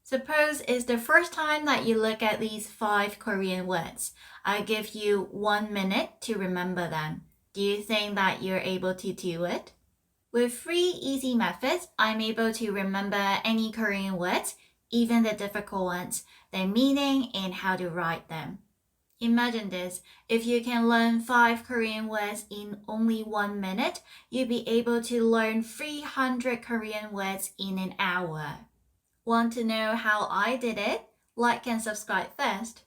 Suppose it's the first time that you look at these 5 Korean words. I give you 1 minute to remember them. Do you think that you're able to do it? With 3 easy methods, I'm able to remember any Korean words, even the difficult ones, their meaning and how to write them. Imagine this, if you can learn 5 Korean words in only 1 minute, you'll be able to learn 300 Korean words in an hour. Want to know how I did it? Like and subscribe first.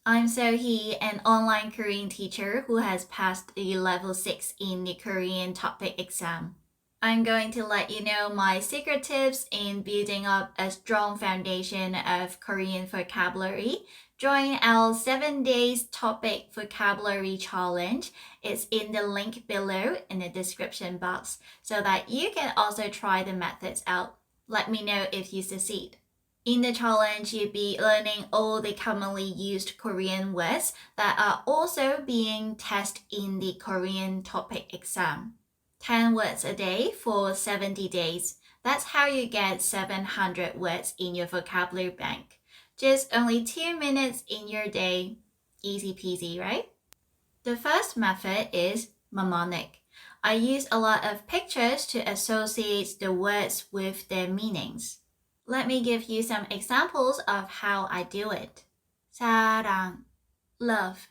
I'm Sohee, an online Korean teacher who has passed the level 6 in the Korean topic exam. I'm going to let you know my secret tips in building up a strong foundation of Korean vocabulary. Join our 7 days topic vocabulary challenge. It's in the link below in the description box so that you can also try the methods out. Let me know if you succeed. In the challenge, you'll be learning all the commonly used Korean words that are also being tested in the Korean topic exam. 10 words a day for 70 days. That's how you get 700 words in your vocabulary bank. Just only 2 minutes in your day. Easy peasy, right? The first method is mnemonic. I use a lot of pictures to associate the words with their meanings. Let me give you some examples of how I do it. 사랑, love.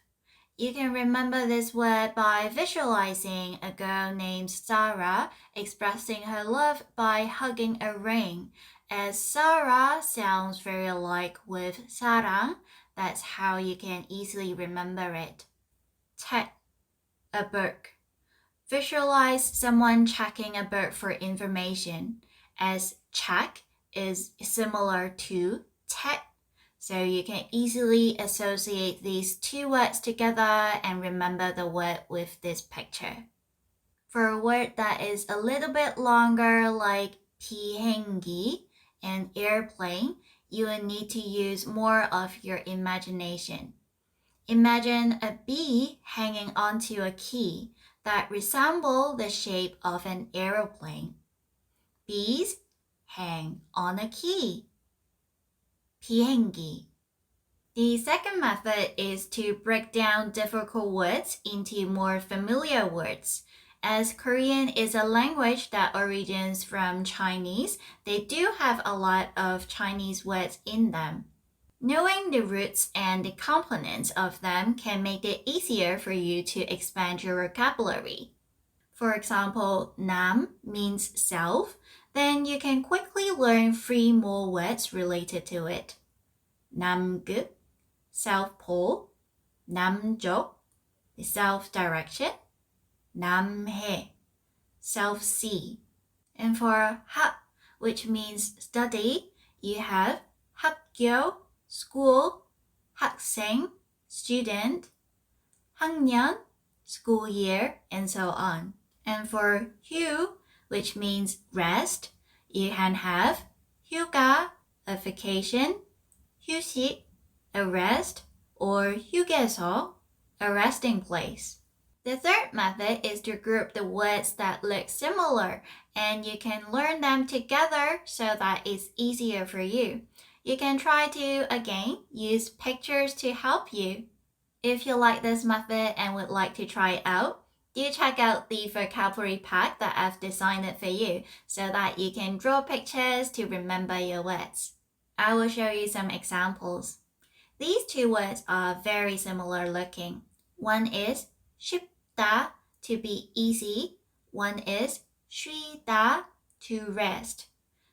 You can remember this word by visualizing a girl named Sarah expressing her love by hugging a ring. As Sarah sounds very alike with 사랑, that's how you can easily remember it. 책, a book. Visualize someone checking a book for information, as check is similar to 책, so you can easily associate these 2 words together and remember the word with this picture. For a word that is a little bit longer like 비행기 and airplane, you will need to use more of your imagination. Imagine a bee hanging onto a key that resemble the shape of an aeroplane. Bees hang on a key. 비행기. The second method is to break down difficult words into more familiar words. As Korean is a language that originates from Chinese, they do have a lot of Chinese words in them. Knowing the roots and the components of them can make it easier for you to expand your vocabulary. For example, 남 means self, then you can quickly learn 3 more words related to it. 남극, south pole, 남쪽, the south direction, 남해, south sea. And for 학, which means study, you have 학교, school, 학생, student, 학년, school year, and so on. And for 휴, which means rest, you can have 휴가, a vacation, 휴식, a rest, or 휴게소, a resting place. The third method is to group the words that look similar, and you can learn them together so that it's easier for you. You can try to, again, use pictures to help you. If you like this method and would like to try it out, do check out the vocabulary pack that I've designed it for you so that you can draw pictures to remember your words. I will show you some examples. These 2 words are very similar looking. One is 쉽다, to be easy. One is 쉬다, to rest.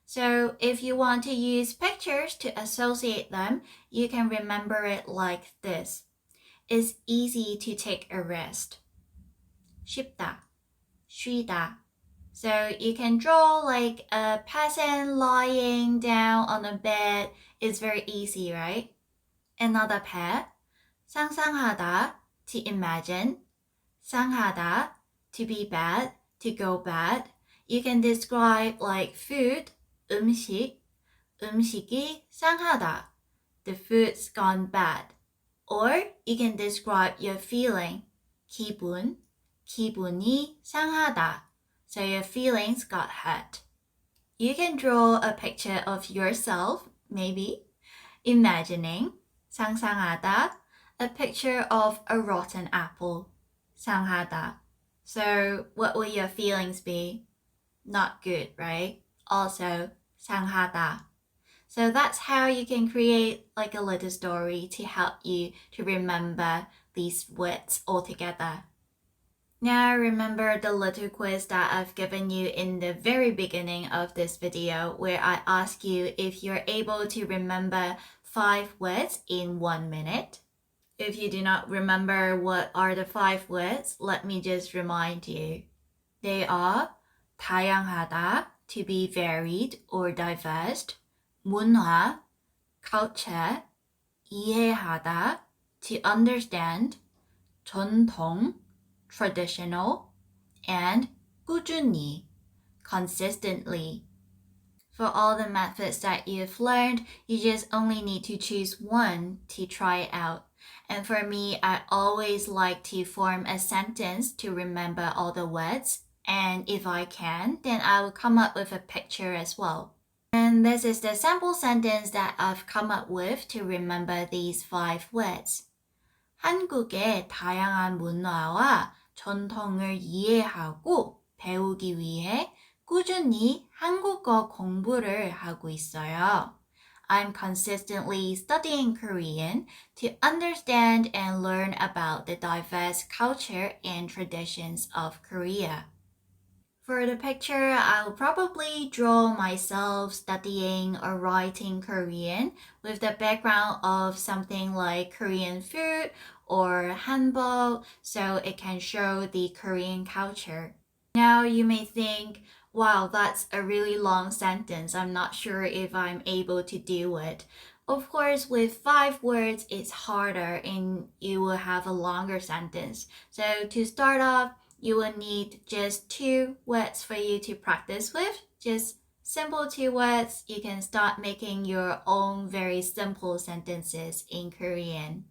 So if you want to use pictures to associate them, you can remember it like this. It's easy to take a rest. 쉽다, 쉬다. So you can draw like a person lying down on a bed. It's very easy, right? Another pair. 상상하다, to imagine. 상하다, to be bad, to go bad. You can describe like food, 음식. 음식이 상하다, the food's gone bad. Or you can describe your feeling, 기분, 기분이 상하다. So your feelings got hurt. You can draw a picture of yourself, maybe. Imagining, 상상하다, a picture of a rotten apple. 상하다. So what will your feelings be? Not good, right? Also, 상하다. So that's how you can create like a little story to help you to remember these words all together. Now remember the little quiz that I've given you in the very beginning of this video where I ask you if you're able to remember 5 words in 1 minute. If you do not remember what are the 5 words, let me just remind you. They are 다양하다, to be varied or diverse, 문화, culture, 이해하다, to understand, 전통, traditional, and 꾸준히, consistently. For all the methods that you've learned, you just only need to choose one to try it out. And for me, I always like to form a sentence to remember all the words. And if I can, then I will come up with a picture as well. And this is the sample sentence that I've come up with to remember these 5 words. 한국의 다양한 문화와 전통을 이해하고 배우기 위해 꾸준히 한국어 공부를 하고 있어요. I'm consistently studying Korean to understand and learn about the diverse culture and traditions of Korea. For the picture, I'll probably draw myself studying or writing Korean with the background of something like Korean food or hanbok so it can show the Korean culture. Now you may think, wow, that's a really long sentence. I'm not sure if I'm able to do it. Of course, with 5 words, it's harder and you will have a longer sentence. So to start off, you will need just 2 words for you to practice with. Just simple 2 words. You can start making your own very simple sentences in Korean.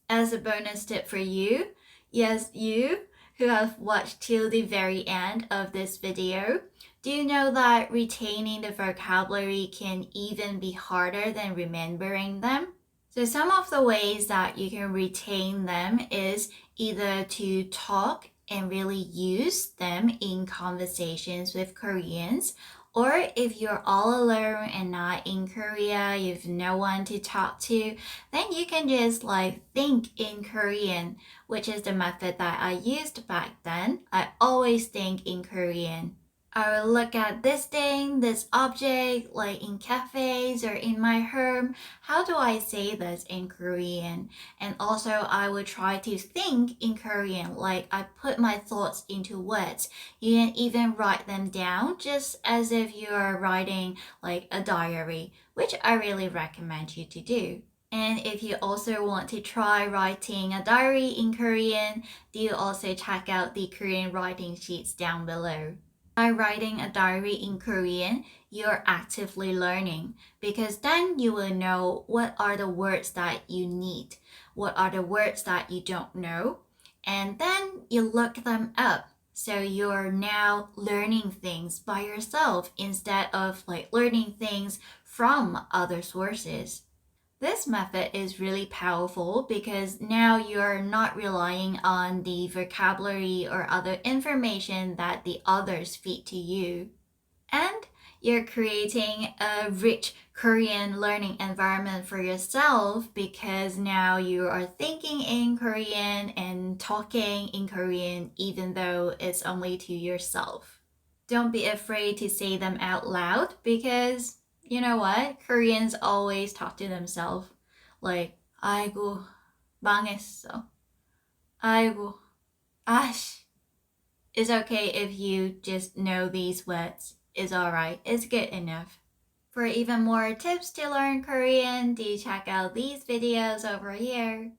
As a bonus tip for you, yes, you who have watched till the very end of this video, do you know that retaining the vocabulary can even be harder than remembering them? So some of the ways that you can retain them is either to talk and really use them in conversations with Koreans, or if you're all alone and not in Korea, you have no one to talk to, then you can just like think in Korean, which is the method that I used back then. I always think in Korean. I will look at this thing, this object, like in cafes or in my home. How do I say this in Korean? And also I will try to think in Korean, like I put my thoughts into words. You can even write them down just as if you are writing like a diary, which I really recommend you to do. And if you also want to try writing a diary in Korean, do also check out the Korean writing sheets down below. By writing a diary in Korean, you're actively learning because then you will know what are the words that you need, what are the words that you don't know, and then you look them up. So you're now learning things by yourself instead of like learning things from other sources. This method is really powerful because now you're not relying on the vocabulary or other information that the others feed to you. And you're creating a rich Korean learning environment for yourself because now you are thinking in Korean and talking in Korean even though it's only to yourself. Don't be afraid to say them out loud because you know what? Koreans always talk to themselves. Like, 아이고, 망했어. 아이고, 아씨. It's okay if you just know these words. It's alright. It's good enough. For even more tips to learn Korean, do check out these videos over here.